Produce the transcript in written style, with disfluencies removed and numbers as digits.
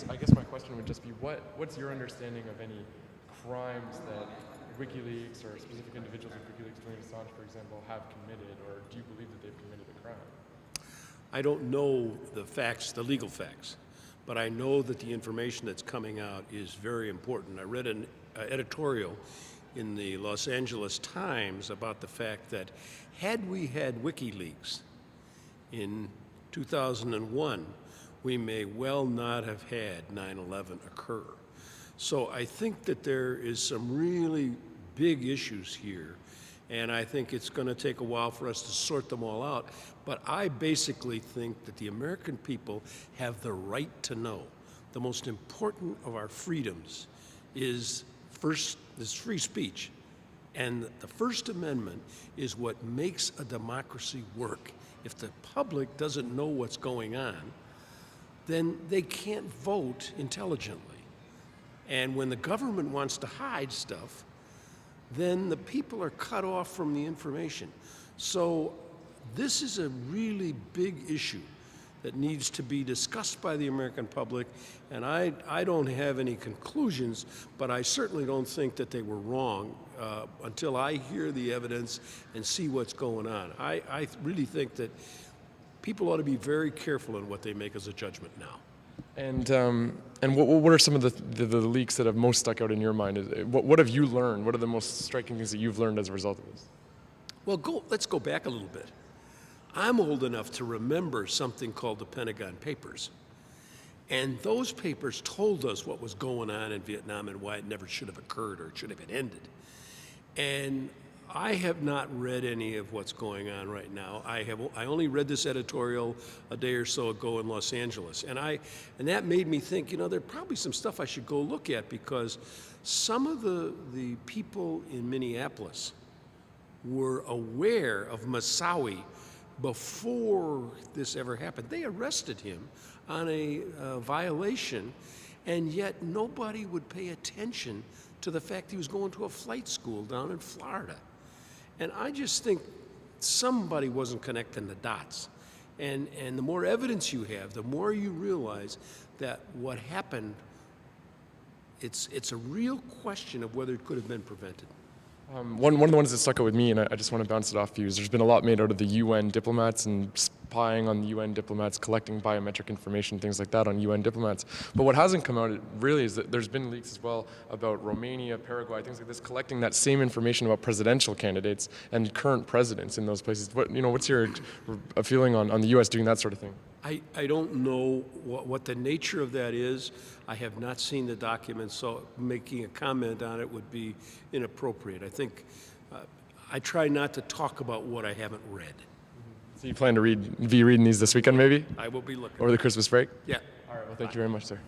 I guess my question would just be, what's your understanding of any crimes that Wikileaks or specific individuals with Wikileaks, Julian Assange, for example, have committed, or do you believe that they've committed a crime? I don't know the facts, the legal facts, but I know that the information that's coming out is very important. I read an editorial in the Los Angeles Times about the fact that had we had WikiLeaks in 2001, we may well not have had 9/11 occur. So I think that there is some really big issues here, and I think it's going to take a while for us to sort them all out. But I basically think that the American people have the right to know. The most important of our freedoms is free speech. And the First Amendment is what makes a democracy work. If the public doesn't know what's going on, then they can't vote intelligently. And when the government wants to hide stuff, then the people are cut off from the information. So this is a really big issue that needs to be discussed by the American public, and I don't have any conclusions, but I certainly don't think that they were wrong until I hear the evidence and see what's going on. I really think that people ought to be very careful in what they make as a judgment now. And what are some of the leaks that have most stuck out in your mind? What have you learned? What are the most striking things that you've learned as a result of this? Well, let's go back a little bit. I'm old enough to remember something called the Pentagon Papers. And those papers told us what was going on in Vietnam and why it never should have occurred or it should have been ended. And I have not read any of what's going on right now. I only read this editorial a day or so ago in Los Angeles. And that made me think, there's probably some stuff I should go look at, because some of the people in Minneapolis were aware of Moussaoui before this ever happened. They arrested him on a violation, and yet nobody would pay attention to the fact he was going to a flight school down in Florida. And I just think somebody wasn't connecting the dots. And the more evidence you have, the more you realize that what happened, it's a real question of whether it could have been prevented. One of the ones that stuck out with me, and I just want to bounce it off you, is there's been a lot made out of the UN diplomats and spying on the UN diplomats, collecting biometric information, things like that on UN diplomats. But what hasn't come out really is that there's been leaks as well about Romania, Paraguay, things like this, collecting that same information about presidential candidates and current presidents in those places. What's your feeling on the US doing that sort of thing? I don't know what the nature of that is. I have not seen the documents, so making a comment on it would be inappropriate. I think I try not to talk about what I haven't read. So you plan to be reading these this weekend, maybe? I will be looking. Over the Christmas break? Yeah. All right, well, thank you very much, sir.